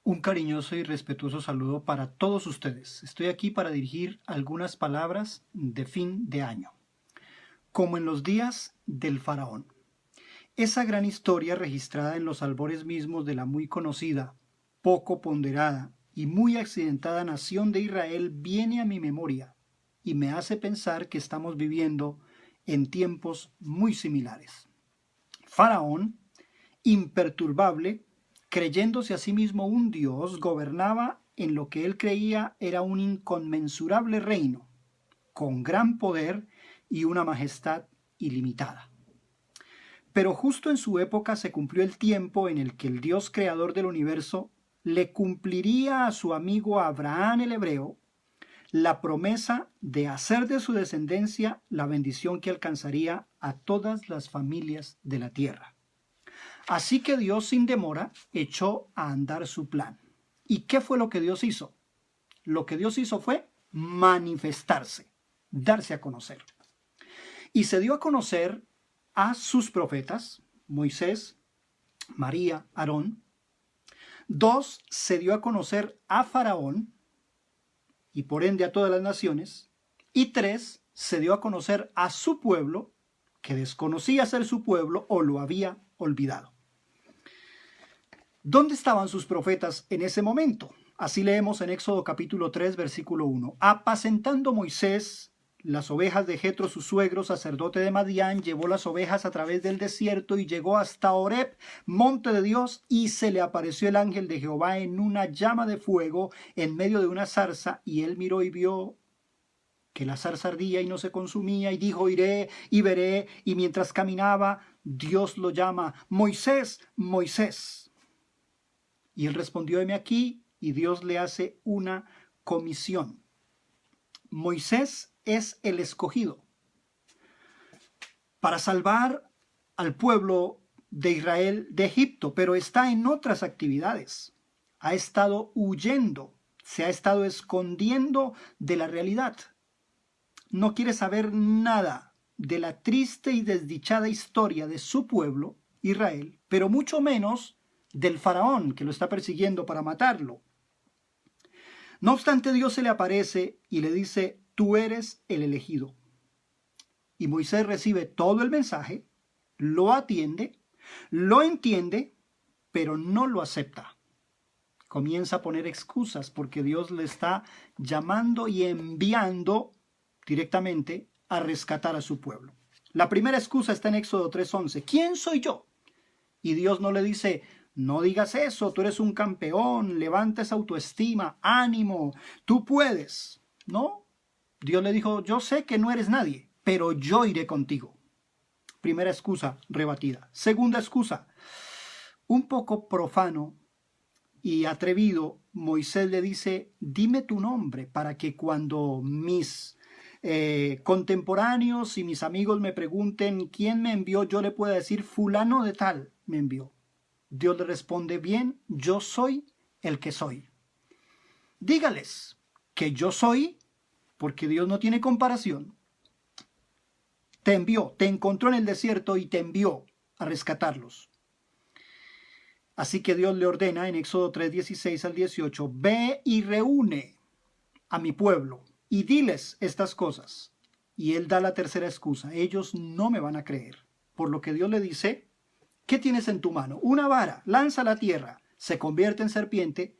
Un cariñoso y respetuoso saludo para todos ustedes. Estoy aquí para dirigir algunas palabras de fin de año. Como en los días del faraón. Esa gran historia registrada en los albores mismos de la muy conocida, poco ponderada y muy accidentada nación de Israel viene a mi memoria y me hace pensar que estamos viviendo en tiempos muy similares. Faraón, imperturbable, creyéndose a sí mismo un dios, gobernaba en lo que él creía era un inconmensurable reino, con gran poder y una majestad ilimitada. Pero justo en su época se cumplió el tiempo en el que el Dios creador del universo le cumpliría a su amigo Abraham el hebreo la promesa de hacer de su descendencia la bendición que alcanzaría a todas las familias de la tierra. Así que Dios sin demora echó a andar su plan. ¿Y qué fue lo que Dios hizo? Lo que Dios hizo fue manifestarse, darse a conocer. Y se dio a conocer a sus profetas, Moisés, María, Aarón. 2, se dio a conocer a Faraón y por ende a todas las naciones. Y 3, se dio a conocer a su pueblo, que desconocía ser su pueblo o lo había olvidado. ¿Dónde estaban sus profetas en ese momento? Así leemos en Éxodo capítulo 3, versículo 1. Apacentando Moisés las ovejas de Jetro, su suegro, sacerdote de Madián, llevó las ovejas a través del desierto y llegó hasta Horeb, monte de Dios, y se le apareció el ángel de Jehová en una llama de fuego en medio de una zarza, y él miró y vio que la zarza ardía y no se consumía, y dijo, iré y veré, y mientras caminaba, Dios lo llama, Moisés, Moisés. Y él respondió, heme aquí, y Dios le hace una comisión. Moisés es el escogido para salvar al pueblo de Israel de Egipto, pero está en otras actividades. Ha estado huyendo, se ha estado escondiendo de la realidad. No quiere saber nada de la triste y desdichada historia de su pueblo, Israel, pero mucho menos del faraón que lo está persiguiendo para matarlo. No obstante, Dios se le aparece y le dice, tú eres el elegido. Y Moisés recibe todo el mensaje, lo atiende, lo entiende, pero no lo acepta. Comienza a poner excusas porque Dios le está llamando y enviando directamente a rescatar a su pueblo. La primera excusa está en Éxodo 3:11. ¿Quién soy yo? Y Dios no le dice, no digas eso, tú eres un campeón, levanta esa autoestima, ánimo, tú puedes. No, Dios le dijo, yo sé que no eres nadie, pero yo iré contigo. Primera excusa rebatida. Segunda excusa, un poco profano y atrevido, Moisés le dice, dime tu nombre para que cuando mis contemporáneos y mis amigos me pregunten quién me envió, yo le pueda decir, fulano de tal me envió. Dios le responde, bien, yo soy el que soy. Dígales que yo soy, porque Dios no tiene comparación. Te envió, te encontró en el desierto y te envió a rescatarlos. Así que Dios le ordena en Éxodo 3:16 al 18, ve y reúne a mi pueblo y diles estas cosas. Y él da la tercera excusa, ellos no me van a creer. Por lo que Dios le dice, ¿qué tienes en tu mano? Una vara, lanza a la tierra, se convierte en serpiente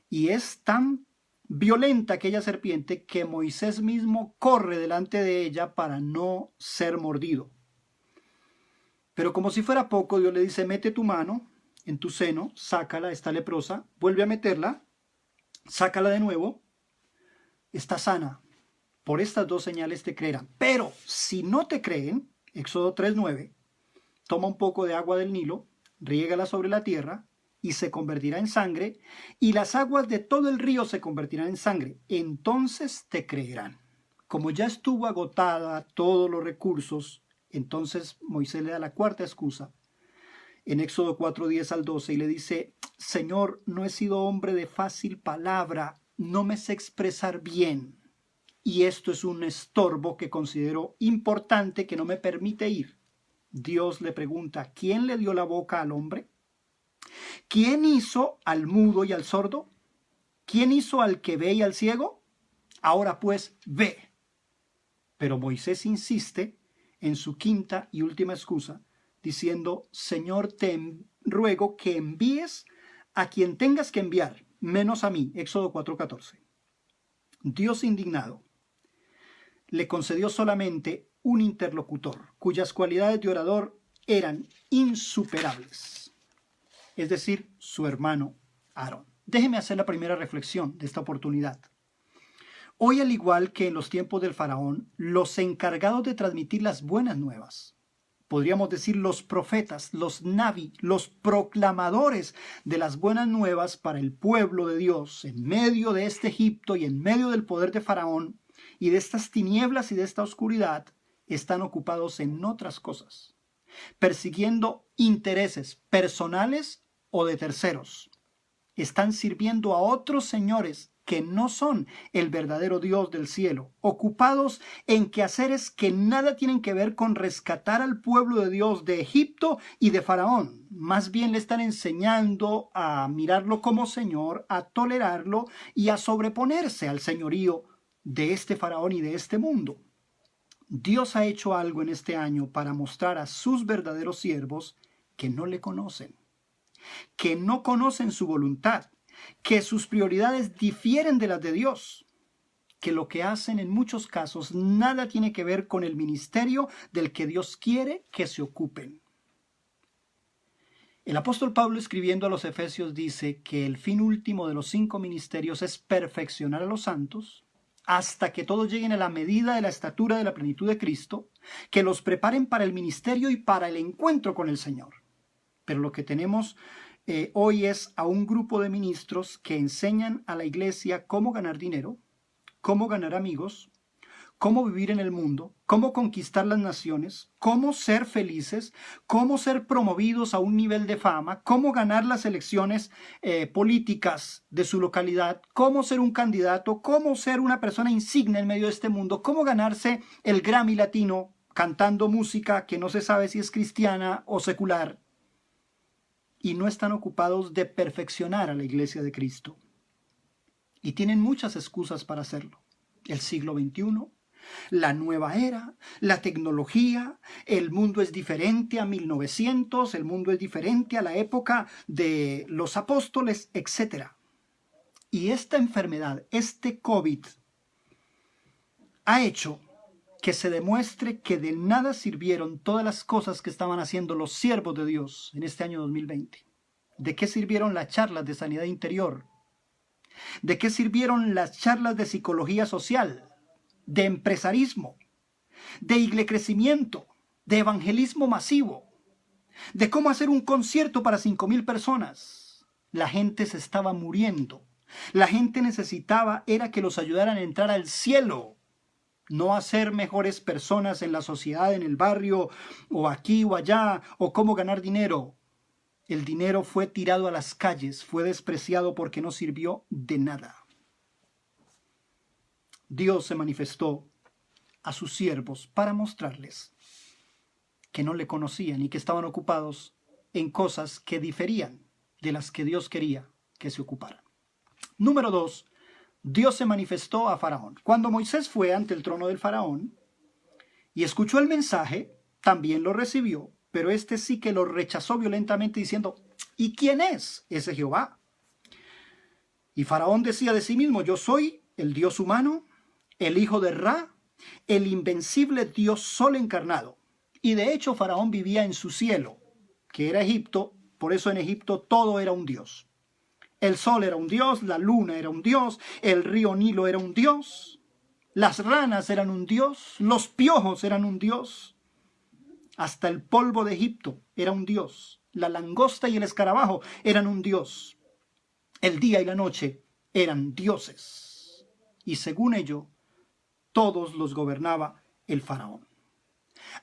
y es tan violenta aquella serpiente que Moisés mismo corre delante de ella para no ser mordido. Pero como si fuera poco, Dios le dice, mete tu mano en tu seno, sácala, está leprosa, vuelve a meterla, sácala de nuevo, está sana. Por estas dos señales te creerán. Pero si no te creen, Éxodo 3:9, toma un poco de agua del Nilo, riégala sobre la tierra y se convertirá en sangre, y las aguas de todo el río se convertirán en sangre. Entonces te creerán. Como ya estuvo agotada todos los recursos, entonces Moisés le da la cuarta excusa en Éxodo 4:10 al 12 y le dice, Señor, no he sido hombre de fácil palabra, no me sé expresar bien. Y esto es un estorbo que considero importante que no me permite ir. Dios le pregunta, ¿quién le dio la boca al hombre? ¿Quién hizo al mudo y al sordo? ¿Quién hizo al que ve y al ciego? Ahora pues ve. Pero Moisés insiste en su quinta y última excusa, diciendo: Señor, te ruego que envíes a quien tengas que enviar, menos a mí. Éxodo 4:14. Dios, indignado, le concedió solamente un interlocutor, cuyas cualidades de orador eran insuperables, es decir, su hermano Aarón. Déjeme hacer la primera reflexión de esta oportunidad. Hoy, al igual que en los tiempos del faraón, los encargados de transmitir las buenas nuevas, podríamos decir los profetas, los naví, los proclamadores de las buenas nuevas para el pueblo de Dios, en medio de este Egipto y en medio del poder de faraón y de estas tinieblas y de esta oscuridad, están ocupados en otras cosas, persiguiendo intereses personales o de terceros. Están sirviendo a otros señores que no son el verdadero Dios del cielo, ocupados en quehaceres que nada tienen que ver con rescatar al pueblo de Dios de Egipto y de Faraón. Más bien le están enseñando a mirarlo como Señor, a tolerarlo y a sobreponerse al señorío de este Faraón y de este mundo. Dios ha hecho algo en este año para mostrar a sus verdaderos siervos que no le conocen, que no conocen su voluntad, que sus prioridades difieren de las de Dios, que lo que hacen en muchos casos nada tiene que ver con el ministerio del que Dios quiere que se ocupen. El apóstol Pablo, escribiendo a los Efesios, dice que el fin último de los 5 ministerios es perfeccionar a los santos hasta que todos lleguen a la medida de la estatura de la plenitud de Cristo, que los preparen para el ministerio y para el encuentro con el Señor. Pero lo que tenemos hoy es a un grupo de ministros que enseñan a la iglesia cómo ganar dinero, cómo ganar amigos, cómo vivir en el mundo, cómo conquistar las naciones, cómo ser felices, cómo ser promovidos a un nivel de fama, cómo ganar las elecciones políticas de su localidad, cómo ser un candidato, cómo ser una persona insigne en medio de este mundo, cómo ganarse el Grammy latino cantando música que no se sabe si es cristiana o secular. Y no están ocupados de perfeccionar a la iglesia de Cristo. Y tienen muchas excusas para hacerlo. El siglo XXI, la nueva era, la tecnología, el mundo es diferente a 1900, el mundo es diferente a la época de los apóstoles, etc. Y esta enfermedad, este COVID, ha hecho que se demuestre que de nada sirvieron todas las cosas que estaban haciendo los siervos de Dios en este año 2020. ¿De qué sirvieron las charlas de sanidad interior? ¿De qué sirvieron las charlas de psicología social, de empresarismo, de iglecrecimiento, de evangelismo masivo, de cómo hacer un concierto para 5,000 personas? La gente se estaba muriendo. La gente necesitaba era que los ayudaran a entrar al cielo, no a ser mejores personas en la sociedad, en el barrio, o aquí o allá, o cómo ganar dinero. El dinero fue tirado a las calles, fue despreciado porque no sirvió de nada. Dios se manifestó a sus siervos para mostrarles que no le conocían y que estaban ocupados en cosas que diferían de las que Dios quería que se ocuparan. Número 2. Dios se manifestó a Faraón. Cuando Moisés fue ante el trono del Faraón y escuchó el mensaje, también lo recibió, pero este sí que lo rechazó violentamente diciendo: ¿y quién es ese Jehová? Y Faraón decía de sí mismo: yo soy el Dios humano, el hijo de Ra, el invencible Dios Sol encarnado. Y de hecho Faraón vivía en su cielo, que era Egipto, por eso en Egipto todo era un dios. El sol era un dios, la luna era un dios, el río Nilo era un dios, las ranas eran un dios, los piojos eran un dios, hasta el polvo de Egipto era un dios, la langosta y el escarabajo eran un dios, el día y la noche eran dioses, y según ello, todos los gobernaba el faraón.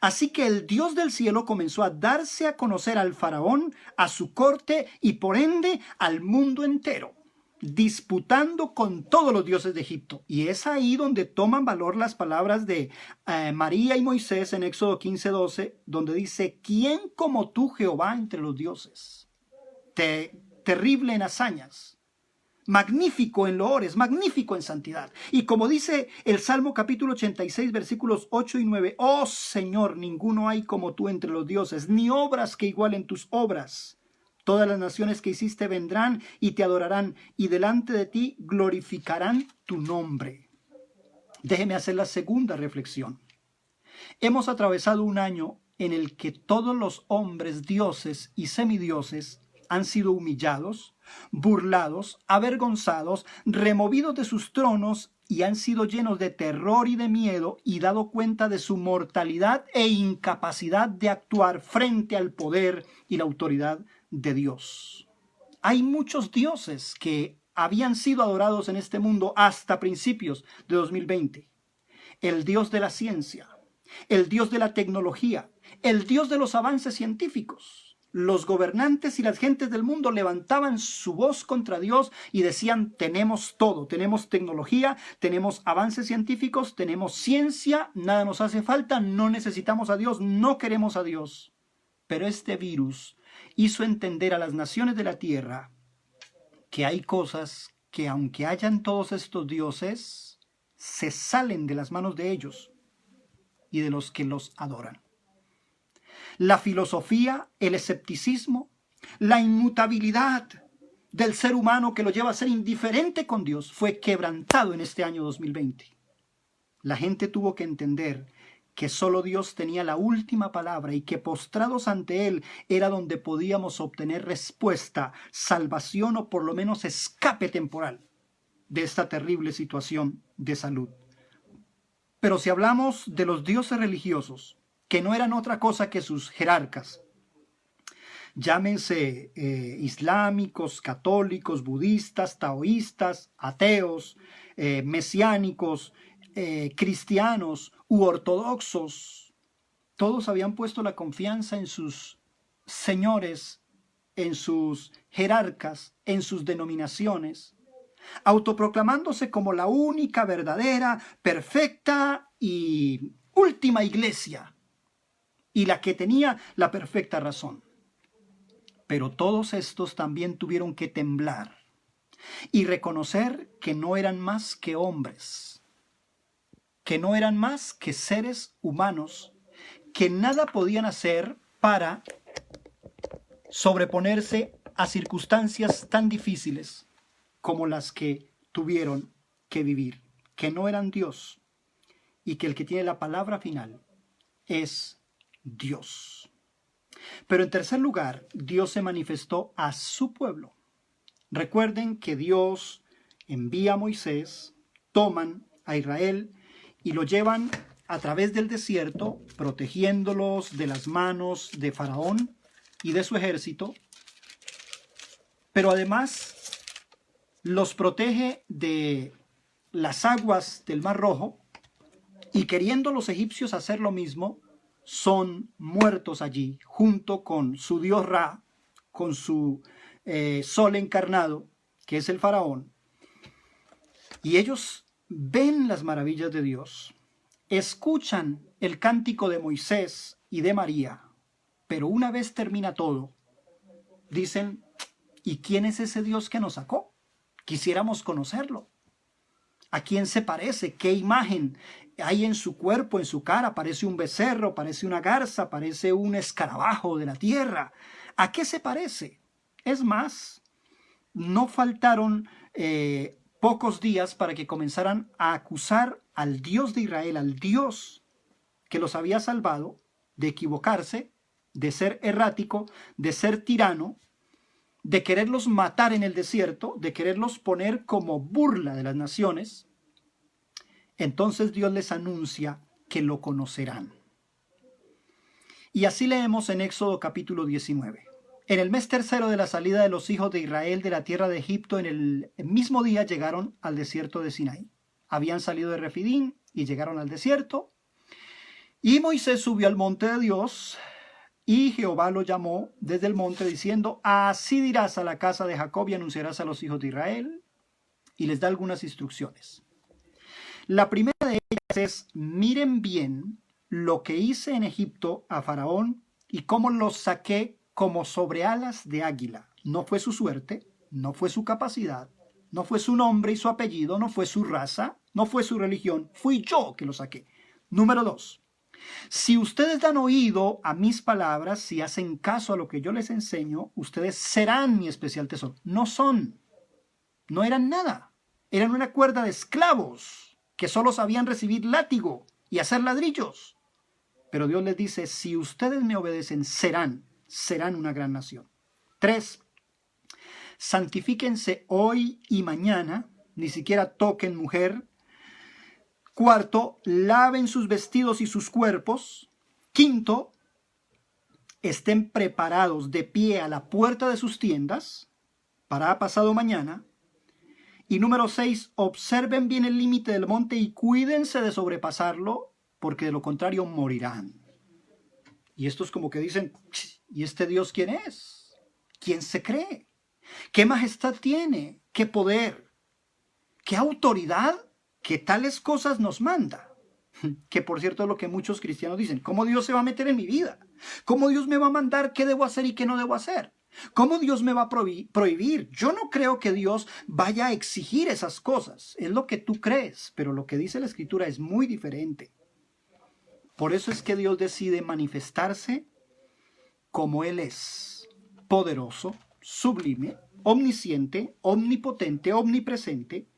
Así que el Dios del cielo comenzó a darse a conocer al faraón, a su corte y por ende al mundo entero, disputando con todos los dioses de Egipto. Y es ahí donde toman valor las palabras de María y Moisés en Éxodo 15:12, donde dice: ¿quién como tú, Jehová, entre los dioses? Te terrible en hazañas, magnífico en loores, magnífico en santidad. Y como dice el Salmo capítulo 86, versículos 8 y 9, oh Señor, ninguno hay como tú entre los dioses, ni obras que igualen tus obras. Todas las naciones que hiciste vendrán y te adorarán, y delante de ti glorificarán tu nombre. Déjeme hacer la segunda reflexión. Hemos atravesado un año en el que todos los hombres, dioses y semidioses han sido humillados, burlados, avergonzados, removidos de sus tronos y han sido llenos de terror y de miedo y dado cuenta de su mortalidad e incapacidad de actuar frente al poder y la autoridad de Dios. Hay muchos dioses que habían sido adorados en este mundo hasta principios de 2020. El Dios de la ciencia, el Dios de la tecnología, el Dios de los avances científicos. Los gobernantes y las gentes del mundo levantaban su voz contra Dios y decían, tenemos todo, tenemos tecnología, tenemos avances científicos, tenemos ciencia, nada nos hace falta, no necesitamos a Dios, no queremos a Dios. Pero este virus hizo entender a las naciones de la tierra que hay cosas que aunque hayan todos estos dioses, se salen de las manos de ellos y de los que los adoran. La filosofía, el escepticismo, la inmutabilidad del ser humano que lo lleva a ser indiferente con Dios fue quebrantado en este año 2020. La gente tuvo que entender que solo Dios tenía la última palabra y que postrados ante Él era donde podíamos obtener respuesta, salvación o por lo menos escape temporal de esta terrible situación de salud. Pero si hablamos de los dioses religiosos, que no eran otra cosa que sus jerarcas, llámense islámicos, católicos, budistas, taoístas, ateos, mesiánicos, cristianos u ortodoxos, todos habían puesto la confianza en sus señores, en sus jerarcas, en sus denominaciones, autoproclamándose como la única, verdadera, perfecta y última iglesia, y la que tenía la perfecta razón. Pero todos estos también tuvieron que temblar y reconocer que no eran más que hombres, que no eran más que seres humanos, que nada podían hacer para sobreponerse a circunstancias tan difíciles como las que tuvieron que vivir, que no eran Dios y que el que tiene la palabra final es Dios. Pero en tercer lugar, Dios se manifestó a su pueblo. Recuerden que Dios envía a Moisés, toman a Israel y lo llevan a través del desierto, protegiéndolos de las manos de Faraón y de su ejército, pero además los protege de las aguas del Mar Rojo y queriendo los egipcios hacer lo mismo, son muertos allí junto con su dios Ra, con su sol encarnado, que es el faraón. Y ellos ven las maravillas de Dios, escuchan el cántico de Moisés y de María, pero una vez termina todo, dicen, ¿y quién es ese Dios que nos sacó? Quisiéramos conocerlo. ¿A quién se parece? ¿Qué imagen hay en su cuerpo, en su cara? Parece un becerro, parece una garza, parece un escarabajo de la tierra. ¿A qué se parece? Es más, no faltaron pocos días para que comenzaran a acusar al Dios de Israel, al Dios que los había salvado, de equivocarse, de ser errático, de ser tirano, de quererlos matar en el desierto, de quererlos poner como burla de las naciones. Entonces Dios les anuncia que lo conocerán. Y así leemos en Éxodo capítulo 19. En el mes tercero de la salida de los hijos de Israel de la tierra de Egipto, en el mismo día llegaron al desierto de Sinaí. Habían salido de Refidín y llegaron al desierto. Y Moisés subió al monte de Dios, y Jehová lo llamó desde el monte diciendo, así dirás a la casa de Jacob y anunciarás a los hijos de Israel. Y les da algunas instrucciones. La primera de ellas es, miren bien lo que hice en Egipto a Faraón y cómo los saqué como sobre alas de águila. No fue su suerte, no fue su capacidad, no fue su nombre y su apellido, no fue su raza, no fue su religión, fui yo que lo saqué. Número 2. Si ustedes dan oído a mis palabras, si hacen caso a lo que yo les enseño, ustedes serán mi especial tesoro. No son, no eran nada. Eran una cuerda de esclavos que solo sabían recibir látigo y hacer ladrillos. Pero Dios les dice, si ustedes me obedecen, serán una gran nación. 3. Santifíquense hoy y mañana, ni siquiera toquen mujer. 4. Laven sus vestidos y sus cuerpos. 5. Estén preparados de pie a la puerta de sus tiendas para pasado mañana. Y número 6. Observen bien el límite del monte y cuídense de sobrepasarlo, porque de lo contrario morirán. Y estos como que dicen, ¿y este Dios quién es? ¿Quién se cree? ¿Qué majestad tiene? ¿Qué poder? ¿Qué autoridad? ¿Qué tales cosas nos manda? Que por cierto es lo que muchos cristianos dicen. ¿Cómo Dios se va a meter en mi vida? ¿Cómo Dios me va a mandar qué debo hacer y qué no debo hacer? ¿Cómo Dios me va a prohibir? Yo no creo que Dios vaya a exigir esas cosas. Es lo que tú crees, pero lo que dice la Escritura es muy diferente. Por eso es que Dios decide manifestarse como Él es, poderoso, sublime, omnisciente, omnipotente, omnipresente.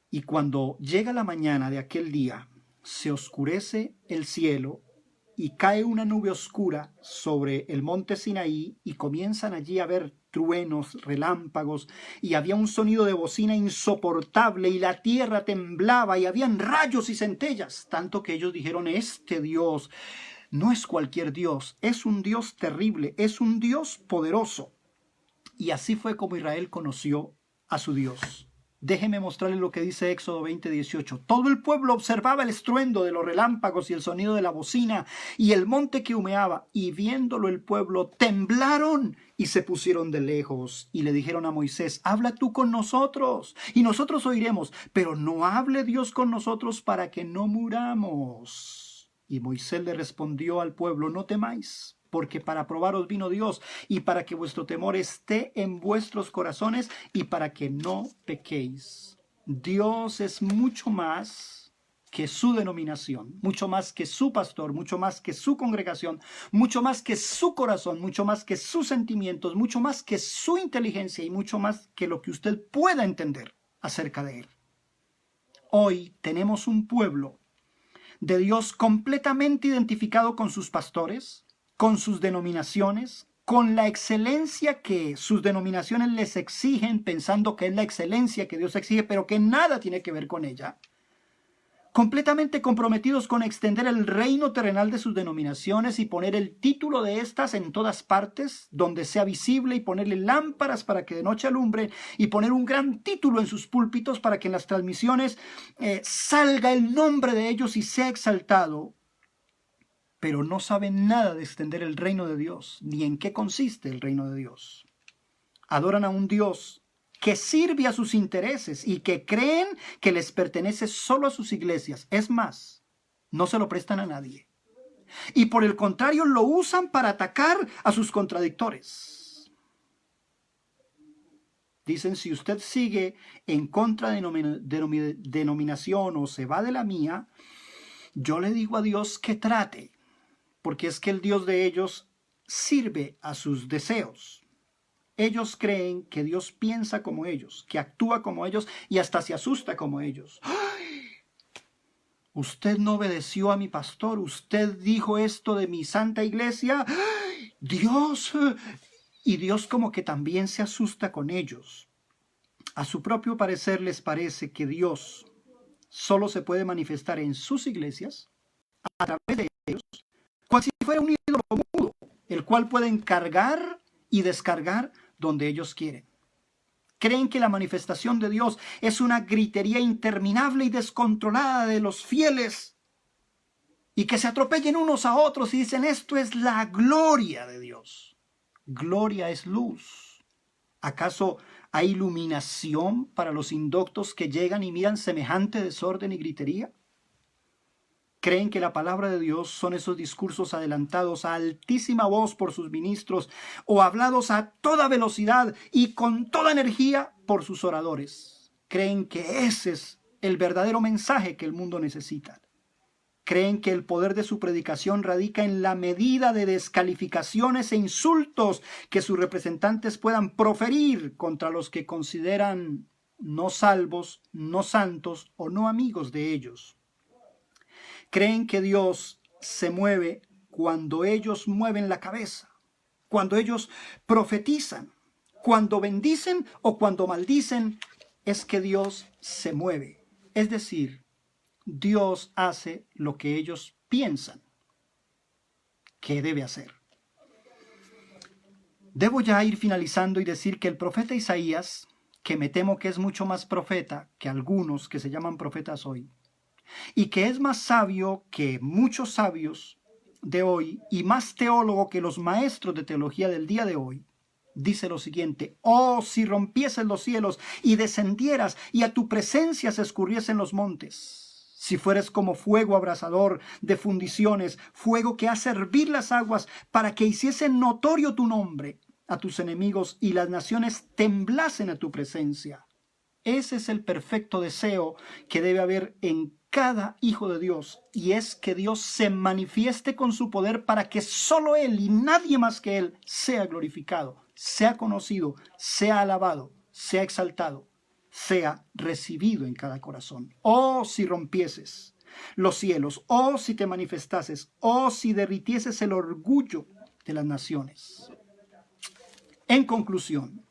Y cuando llega la mañana de aquel día, se oscurece el cielo y cae una nube oscura sobre el monte Sinaí y comienzan allí a haber truenos, relámpagos, y había un sonido de bocina insoportable y la tierra temblaba y habían rayos y centellas, tanto que ellos dijeron, este Dios no es cualquier Dios, es un Dios terrible, es un Dios poderoso. Y así fue como Israel conoció a su Dios. Déjeme mostrarle lo que dice Éxodo 20:18. Todo el pueblo observaba el estruendo de los relámpagos y el sonido de la bocina y el monte que humeaba, y viéndolo el pueblo temblaron y se pusieron de lejos y le dijeron a Moisés, habla tú con nosotros y nosotros oiremos, pero no hable Dios con nosotros para que no muramos. Y Moisés le respondió al pueblo, no temáis, porque para probaros vino Dios, y para que vuestro temor esté en vuestros corazones, y para que no pequéis. Dios es mucho más que su denominación, mucho más que su pastor, mucho más que su congregación, mucho más que su corazón, mucho más que sus sentimientos, mucho más que su inteligencia y mucho más que lo que usted pueda entender acerca de Él. Hoy tenemos un pueblo de Dios completamente identificado con sus pastores, con sus denominaciones, con la excelencia que sus denominaciones les exigen, pensando que es la excelencia que Dios exige, pero que nada tiene que ver con ella. Completamente comprometidos con extender el reino terrenal de sus denominaciones y poner el título de estas en todas partes, donde sea visible, y ponerle lámparas para que de noche alumbre, y poner un gran título en sus púlpitos para que en las transmisiones salga el nombre de ellos y sea exaltado. Pero no saben nada de extender el reino de Dios, ni en qué consiste el reino de Dios. Adoran a un Dios que sirve a sus intereses y que creen que les pertenece solo a sus iglesias. Es más, no se lo prestan a nadie. Y por el contrario, lo usan para atacar a sus contradictores. Dicen, si usted sigue en contra de denominación o se va de la mía, yo le digo a Dios que trate. Porque es que el Dios de ellos sirve a sus deseos. Ellos creen que Dios piensa como ellos, que actúa como ellos y hasta se asusta como ellos. ¡Ay! Usted no obedeció a mi pastor, usted dijo esto de mi santa iglesia. ¡Ay! Dios. Y Dios como que también se asusta con ellos. A su propio parecer les parece que Dios solo se puede manifestar en sus iglesias, a través de ellos, cual si fuera un ídolo mudo, el cual pueden cargar y descargar donde ellos quieren. Creen que la manifestación de Dios es una gritería interminable y descontrolada de los fieles, y que se atropellen unos a otros y dicen, esto es la gloria de Dios. Gloria es luz. ¿Acaso hay iluminación para los indoctos que llegan y miran semejante desorden y gritería? Creen que la palabra de Dios son esos discursos adelantados a altísima voz por sus ministros o hablados a toda velocidad y con toda energía por sus oradores. Creen que ese es el verdadero mensaje que el mundo necesita. Creen que el poder de su predicación radica en la medida de descalificaciones e insultos que sus representantes puedan proferir contra los que consideran no salvos, no santos o no amigos de ellos. Creen que Dios se mueve cuando ellos mueven la cabeza, cuando ellos profetizan, cuando bendicen o cuando maldicen, es que Dios se mueve. Es decir, Dios hace lo que ellos piensan que debe hacer. Debo ya ir finalizando y decir que el profeta Isaías, que me temo que es mucho más profeta que algunos que se llaman profetas hoy, y que es más sabio que muchos sabios de hoy y más teólogo que los maestros de teología del día de hoy, dice lo siguiente: oh, si rompiesen los cielos y descendieras y a tu presencia se escurriesen los montes, si fueres como fuego abrasador de fundiciones, fuego que hace hervir las aguas para que hiciesen notorio tu nombre a tus enemigos y las naciones temblasen a tu presencia. Ese es el perfecto deseo que debe haber en cada hijo de Dios, y es que Dios se manifieste con su poder para que solo Él y nadie más que Él sea glorificado, sea conocido, sea alabado, sea exaltado, sea recibido en cada corazón. Oh, si rompieses los cielos, oh, si te manifestases, oh, si derritieses el orgullo de las naciones. En conclusión,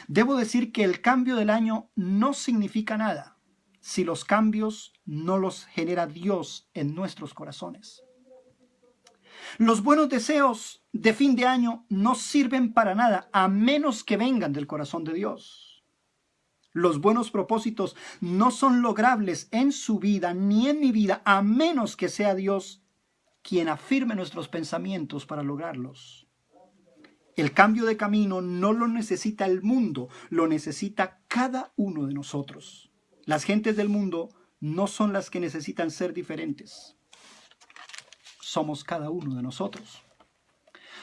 debo decir que el cambio del año no significa nada si los cambios no los genera Dios en nuestros corazones. Los buenos deseos de fin de año no sirven para nada a menos que vengan del corazón de Dios. Los buenos propósitos no son logrables en su vida ni en mi vida a menos que sea Dios quien afirme nuestros pensamientos para lograrlos. El cambio de camino no lo necesita el mundo, lo necesita cada uno de nosotros. Las gentes del mundo no son las que necesitan ser diferentes. Somos cada uno de nosotros.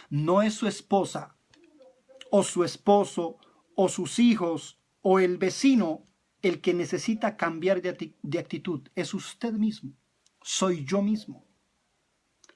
No es su esposa, o su esposo, o sus hijos, o el vecino el que necesita cambiar de actitud. Es usted mismo. Soy yo mismo.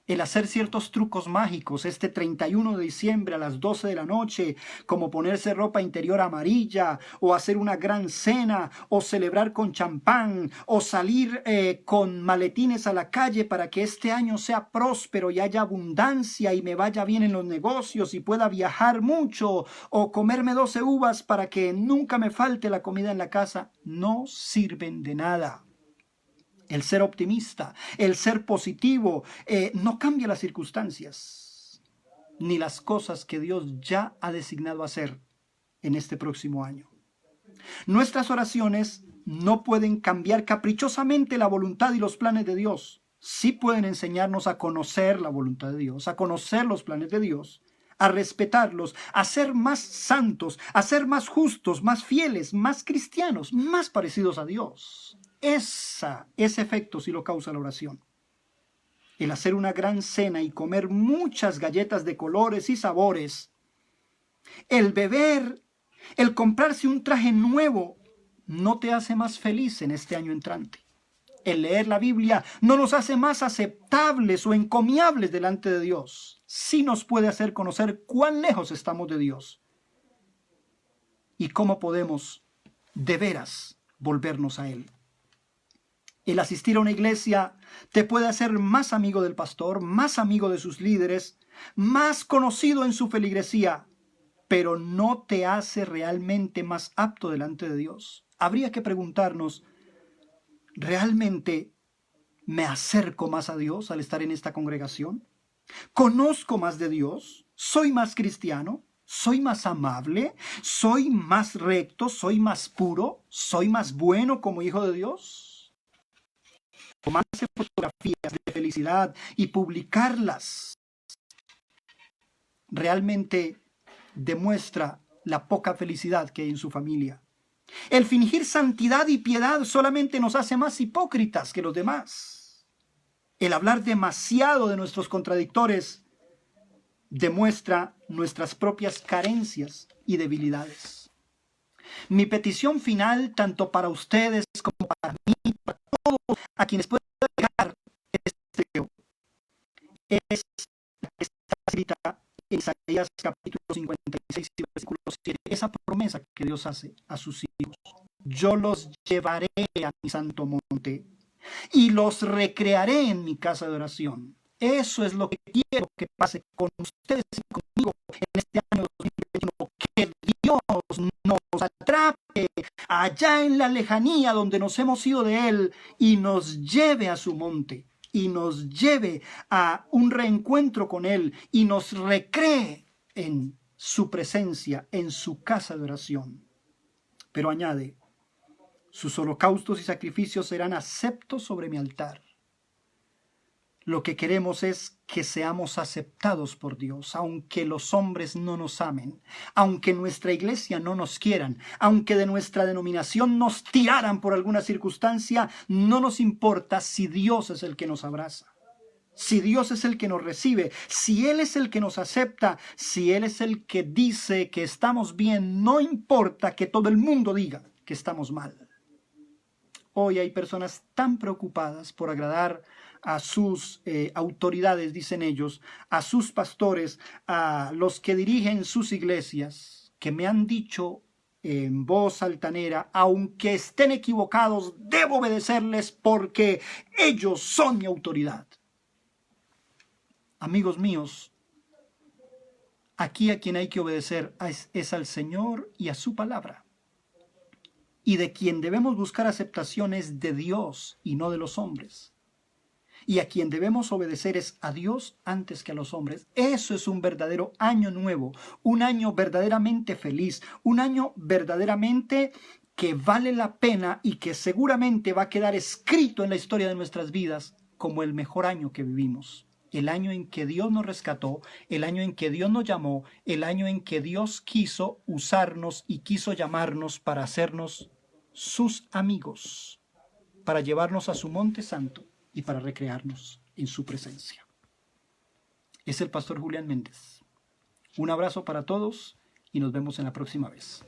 El hacer ciertos trucos mágicos este 31 de diciembre a las 12 de la noche, como ponerse ropa interior amarilla, o hacer una gran cena, o celebrar con champán, o salir con maletines a la calle para que este año sea próspero y haya abundancia y me vaya bien en los negocios y pueda viajar mucho, o comerme 12 uvas para que nunca me falte la comida en la casa, no sirven de nada. El ser optimista, el ser positivo, no cambia las circunstancias ni las cosas que Dios ya ha designado hacer en este próximo año. Nuestras oraciones no pueden cambiar caprichosamente la voluntad y los planes de Dios. Sí pueden enseñarnos a conocer la voluntad de Dios, a conocer los planes de Dios, a respetarlos, a ser más santos, a ser más justos, más fieles, más cristianos, más parecidos a Dios. Ese efecto sí lo causa la oración. El hacer una gran cena y comer muchas galletas de colores y sabores, el beber, el comprarse un traje nuevo, no te hace más feliz en este año entrante. El leer la Biblia no nos hace más aceptables o encomiables delante de Dios. Sí nos puede hacer conocer cuán lejos estamos de Dios y cómo podemos de veras volvernos a Él. El asistir a una iglesia te puede hacer más amigo del pastor, más amigo de sus líderes, más conocido en su feligresía, pero no te hace realmente más apto delante de Dios. Habría que preguntarnos, ¿realmente me acerco más a Dios al estar en esta congregación? ¿Conozco más de Dios? ¿Soy más cristiano? ¿Soy más amable? ¿Soy más recto? ¿Soy más puro? ¿Soy más bueno como hijo de Dios? Tomarse fotografías de felicidad y publicarlas realmente demuestra la poca felicidad que hay en su familia. El fingir santidad y piedad solamente nos hace más hipócritas que los demás. El hablar demasiado de nuestros contradictores demuestra nuestras propias carencias y debilidades. Mi petición final, tanto para ustedes como para mí, para todos a quienes pueda llegar este video, es la que está escrita en Isaías capítulo 56 y versículo 7, esa promesa que Dios hace a sus hijos. Yo los llevaré a mi santo monte y los recrearé en mi casa de oración. Eso es lo que quiero que pase con ustedes y conmigo en este año 2021, que Dios nos atrape allá en la lejanía donde nos hemos ido de Él y nos lleve a su monte y nos lleve a un reencuentro con Él y nos recree en su presencia, en su casa de oración. Pero añade, sus holocaustos y sacrificios serán aceptos sobre mi altar. Lo que queremos es que seamos aceptados por Dios, aunque los hombres no nos amen, aunque nuestra iglesia no nos quieran, aunque de nuestra denominación nos tiraran por alguna circunstancia, no nos importa si Dios es el que nos abraza, si Dios es el que nos recibe, si Él es el que nos acepta, si Él es el que dice que estamos bien, no importa que todo el mundo diga que estamos mal. Hoy hay personas tan preocupadas por agradar a sus autoridades, dicen ellos, a sus pastores, a los que dirigen sus iglesias, que me han dicho en voz altanera, aunque estén equivocados, debo obedecerles porque ellos son mi autoridad. Amigos míos, aquí a quien hay que obedecer es al Señor y a su palabra. Y de quien debemos buscar aceptación es de Dios y no de los hombres. Y a quien debemos obedecer es a Dios antes que a los hombres. Eso es un verdadero año nuevo, un año verdaderamente feliz, un año verdaderamente que vale la pena y que seguramente va a quedar escrito en la historia de nuestras vidas como el mejor año que vivimos. El año en que Dios nos rescató, el año en que Dios nos llamó, el año en que Dios quiso usarnos y quiso llamarnos para hacernos sus amigos, para llevarnos a su monte santo y para recrearnos en su presencia. Es el pastor Julián Méndez. Un abrazo para todos y nos vemos en la próxima vez.